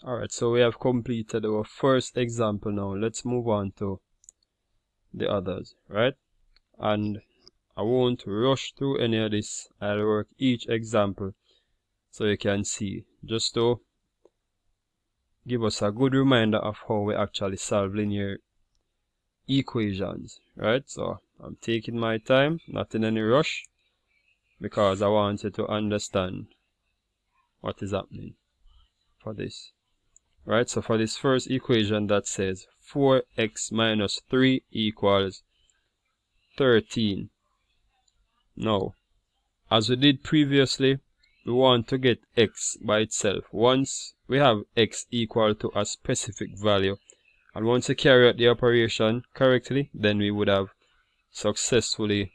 Alright, so we have completed our first example now. Let's move on to the others, right? And I won't rush through any of this. I'll work each example so you can see, just to give us a good reminder of how we actually solve linear equations, right? So I'm taking my time, not in any rush, because I want you to understand what is happening for this, right? So for this first equation that says 4x minus 3 equals 13. Now, as we did previously, we want to get x by itself. Once we have x equal to a specific value, and once we carry out the operation correctly, then we would have successfully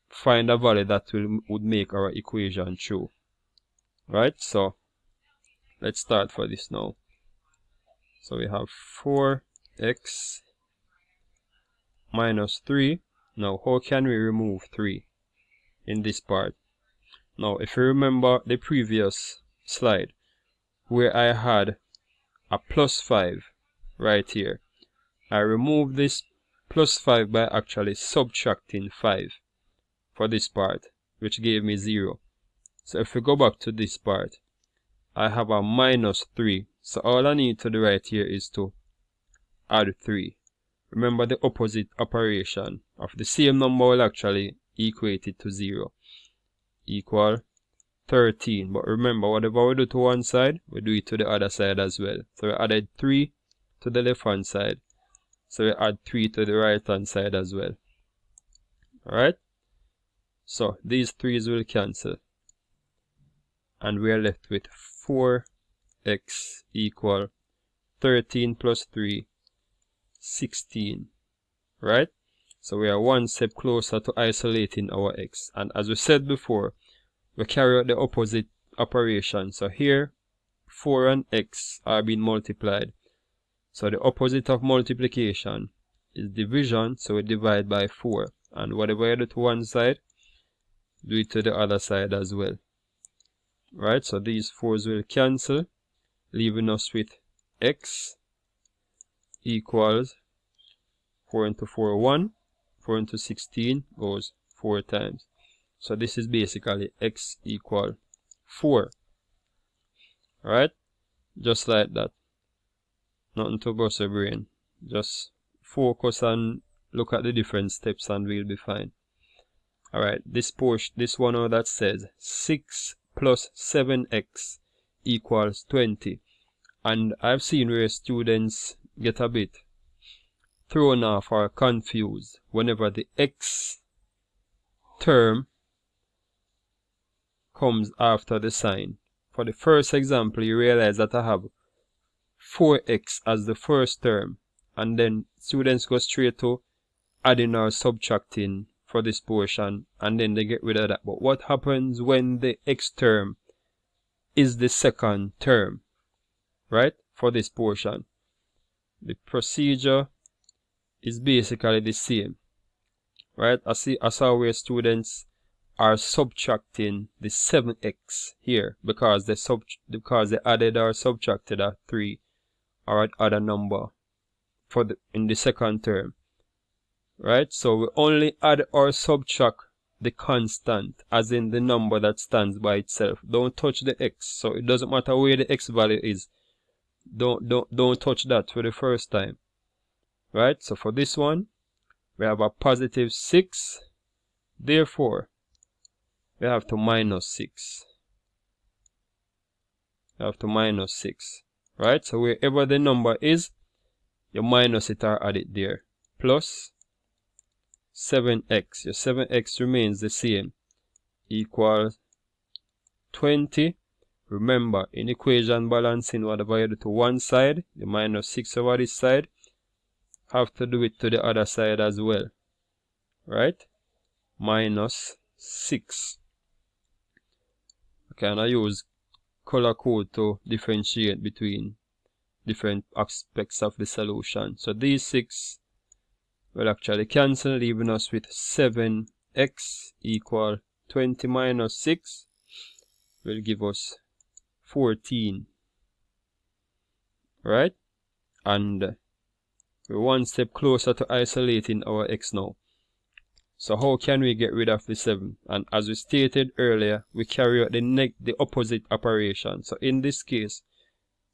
find a value that would make our equation true. Right? So let's start for this now. So we have 4x minus 3. Now how can we remove 3 in this part? Now if you remember the previous slide where I had a plus 5 right here, I removed this plus 5 by actually subtracting 5 for this part, which gave me 0. So if we go back to this part, I have a minus 3. So all I need to do right here is to add 3. Remember, the opposite operation of the same number will actually equate it to 0. Equal 13. But remember, whatever we do to one side, we do it to the other side as well. So we added 3 to the left hand side. So we add 3 to the right hand side as well. Alright? So these 3's will cancel. And we are left with 4x equal 13 plus 3, 16. Right? So we are one step closer to isolating our x. And as we said before, we carry out the opposite operation. So here, 4 and x are being multiplied. So the opposite of multiplication is division. So we divide by 4. And whatever you do to one side, do it to the other side as well. Right? So these 4's will cancel, leaving us with x equals 4 into 4, 1. 4 into 16 goes 4 times. So this is basically x equal 4. Alright? Just like that. Nothing to bust your brain. Just focus and look at the different steps and we'll be fine. Alright, this one now that says 6 plus 7x equals 20. And I've seen where students get a bit thrown off or confused whenever the x term comes after the sign. For the first example, you realize that I have 4x as the first term, and then students go straight to adding or subtracting for this portion, and then they get rid of that. But what happens when the x term is the second term, right, for this portion? The procedure is basically the same, right? I saw where students are subtracting the 7x here because they added or subtracted a 3 or other number in the second term, right? So we only add or subtract the constant, as in the number that stands by itself. Don't touch the x. So it doesn't matter where the x value is. Don't touch that for the first time, right? So for this one, we have a positive 6. Therefore, we have to minus 6. We have to minus 6, right? So wherever the number is, you minus it or add it there. Plus 7x. Your 7x remains the same. Equals 20. Remember, in equation balancing, whatever you do to one side, the minus 6 over this side, have to do it to the other side as well. Right? Minus 6. Okay, and I use color code to differentiate between different aspects of the solution. So these 6 will actually cancel, leaving us with 7x equal 20 minus 6 will give us 14. right? And we're one step closer to isolating our x now. So how can we get rid of the 7? And as we stated earlier, we carry out the opposite operation. So in this case,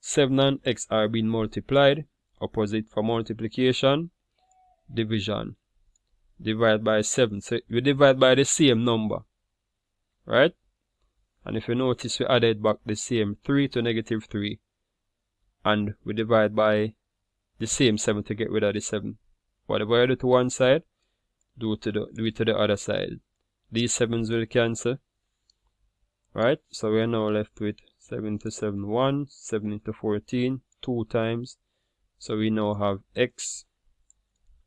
7 and x are being multiplied. Opposite for multiplication, division. Divide by 7. So we divide by the same number, right? And if you notice, we added back the same 3 to negative 3. And we divide by the same 7 to get rid of the 7. Whatever you do to one side, do it to the other side. These 7s will cancel, right? So we are now left with 7 into 7, 1, 7 into 14, 2 times. So we now have x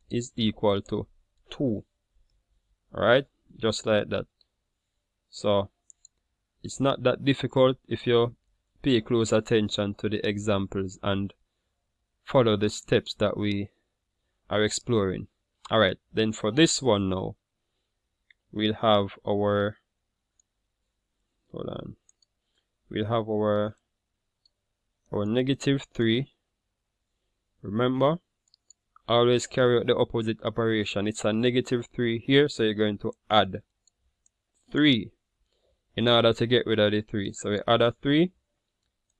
is equal to 2, alright? Just like that. So it's not that difficult if you pay close attention to the examples and follow the steps that we are exploring. Alright, then for this one now, we'll have our, we'll have our negative 3. Remember, always carry out the opposite operation. It's a negative 3 here, so you're going to add 3 in order to get rid of the 3. So we add a 3,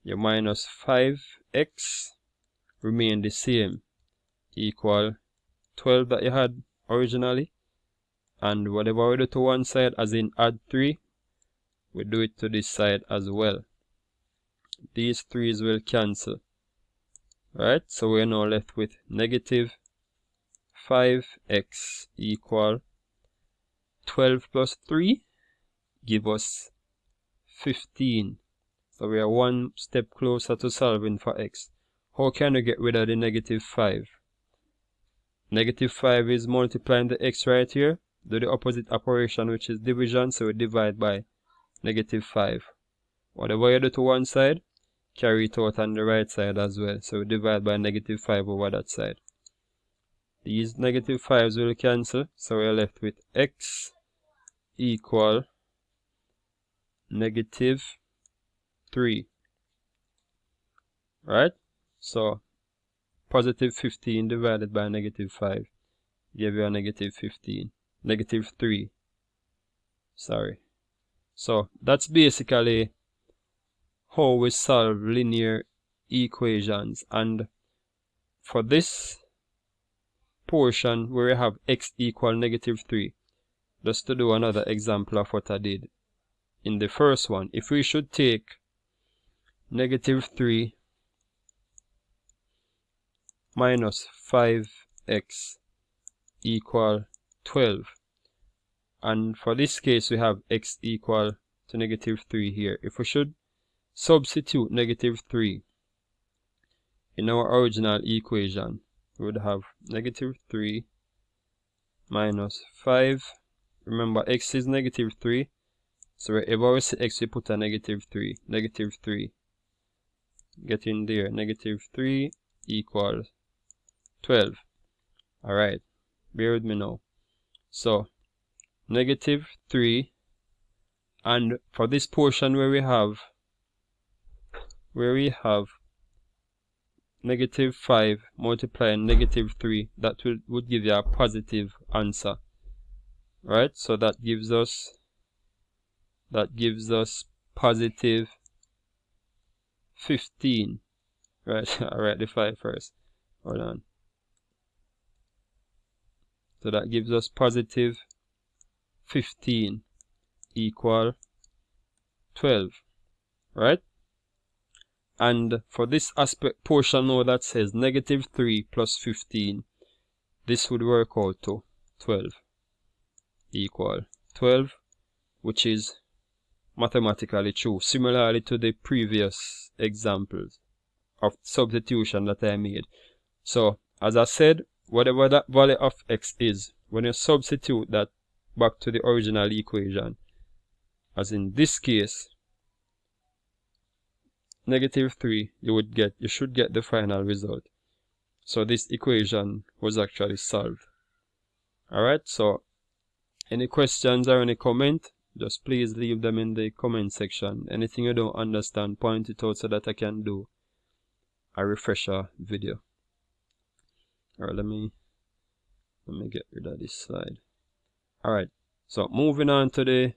your minus 5x remain the same, equal 12 that you had originally. And whatever we do to one side, as in add 3, we do it to this side as well. These 3's will cancel, right? So we're now left with negative 5x equal 12 plus 3 give us 15. So we are one step closer to solving for x. How can we get rid of the negative 5? Negative 5 is multiplying the x right here. Do the opposite operation, which is division, so we divide by negative 5. Whatever you do to one side, carry it out on the right side as well. So we divide by negative 5 over that side. These negative 5's will cancel, so we are left with x equal negative 3. Right? So positive 15 divided by negative 5 give you a negative 15. Negative 3. Sorry. So that's basically how we solve linear equations. And for this portion where we have x equal negative 3, just to do another example of what I did in the first one, if we should take negative 3 minus 5x equal 12, and for this case we have x equal to negative 3 here. If we should substitute negative 3 in our original equation, we would have negative 3 minus 5. Remember, x is negative 3, so wherever we see x we put a negative 3. Negative 3, get in there, negative 3 equals 12. Alright, bear with me now. So negative 3, and for this portion where we have negative 5 multiplying negative 3, that would give you a positive answer, right? So that gives us positive 15, right? I'll write the 5 first, hold on. So that gives us positive 15 equal 12, right? And for this aspect portion now that says negative 3 plus 15, this would work out to 12 equal 12, which is mathematically true, similarly to the previous examples of substitution that I made. So as I said, whatever that value of x is, when you substitute that back to the original equation, as in this case negative 3, you should get the final result. So this equation was actually solved. Alright, so any questions or any comment, just please leave them in the comment section. Anything you don't understand, point it out so that I can do a refresher video. Alright, let me get rid of this slide. Alright, so moving on to the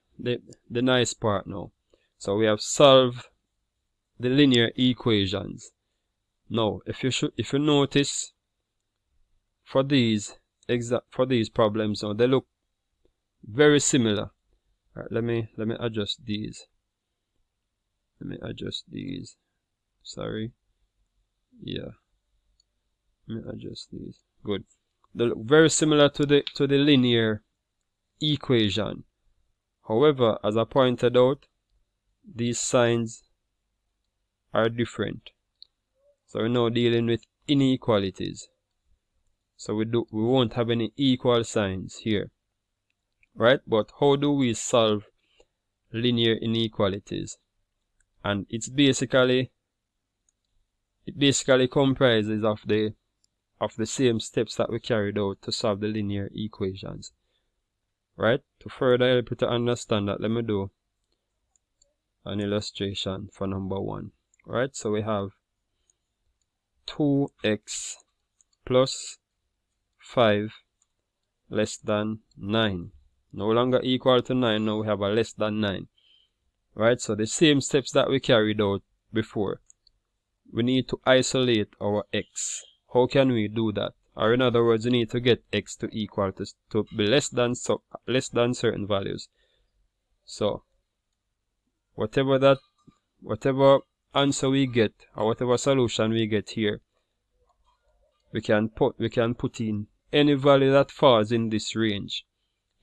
nice part now. So we have solved the linear equations. Now, if you notice, for these problems now, they look very similar. Alright, let me adjust these. Sorry. Yeah. Let me adjust these. Good. They look very similar to the linear equation. However, as I pointed out, these signs are different. So we're now dealing with inequalities. So we won't have any equal signs here. Right? But how do we solve linear inequalities? And it basically comprises of the same steps that we carried out to solve the linear equations. Right? To further help you to understand that, let me do an illustration for number 1. Right? So we have 2x plus 5 less than 9. No longer equal to 9, now we have a less than 9. Right? So the same steps that we carried out before. We need to isolate our x. How can we do that? Or in other words, we need to get x to equal to be less than certain values. So whatever answer we get, or whatever solution we get here, we can put in any value that falls in this range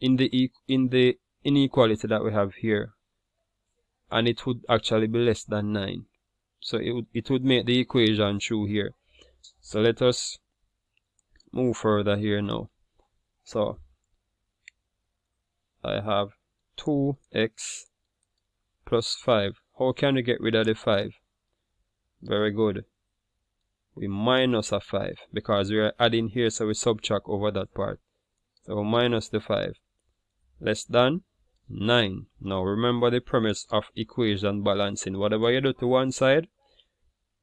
in the inequality that we have here, and it would actually be less than 9. So it would make the equation true here. So let us move further here now. So I have 2x plus 5. How can we get rid of the 5? Very good. We minus a 5 because we are adding here, so we subtract over that part. So minus the 5 less than 9. Now remember the premise of equation balancing. Whatever you do to one side,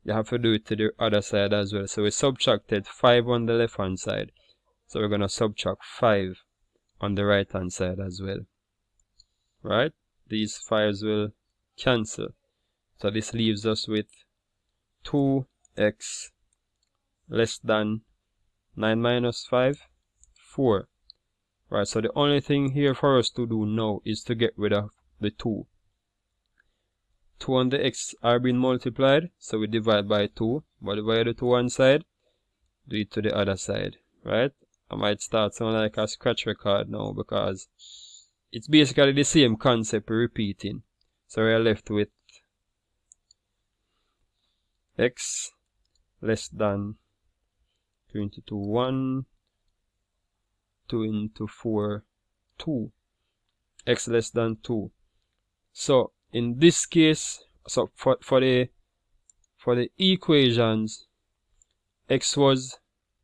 you have to do it to the other side as well. So we subtracted 5 on the left hand side, so we're going to subtract 5 on the right hand side as well. Right? These 5s will cancel. So this leaves us with 2x less than 9 minus 5, 4. Right, so the only thing here for us to do now is to get rid of the 2. 2 and the x are being multiplied, so we divide by 2. But divide it to one side, do it to the other side. Right? I might start sounding like a scratch record now because it's basically the same concept repeating. So we are left with x less than 22, 1, 2 into 4, 2. X less than 2. So in this case, so for the equations, x was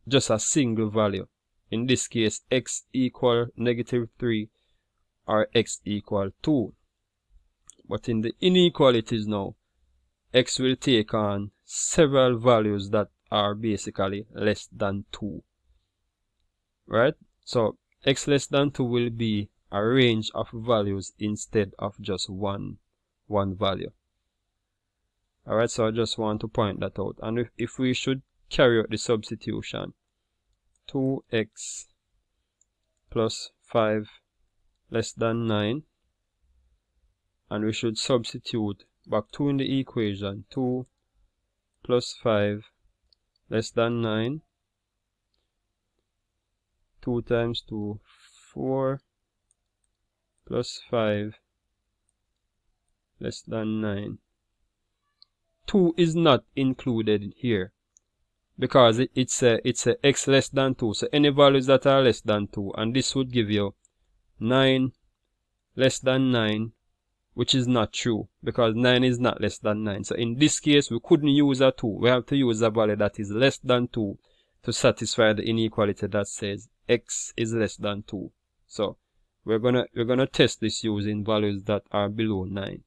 just a single value. In this case, x equal -3 or x equal 2. But in the inequalities now, x will take on several values that are basically less than 2. Right? So x less than 2 will be a range of values instead of just one value. Alright, so I just want to point that out. And if we should carry out the substitution, 2x plus 5 less than 9, and we should substitute back 2 in the equation, 2 plus 5 less than 9, 2 times 2, 4 plus 5 less than 9. 2 is not included here because it's a x less than 2. So any values that are less than 2, and this would give you 9 less than 9, which is not true because 9 is not less than 9. So in this case, we couldn't use a 2. We have to use a value that is less than 2 to satisfy the inequality that says x is less than 2. So we're gonna test this using values that are below 9.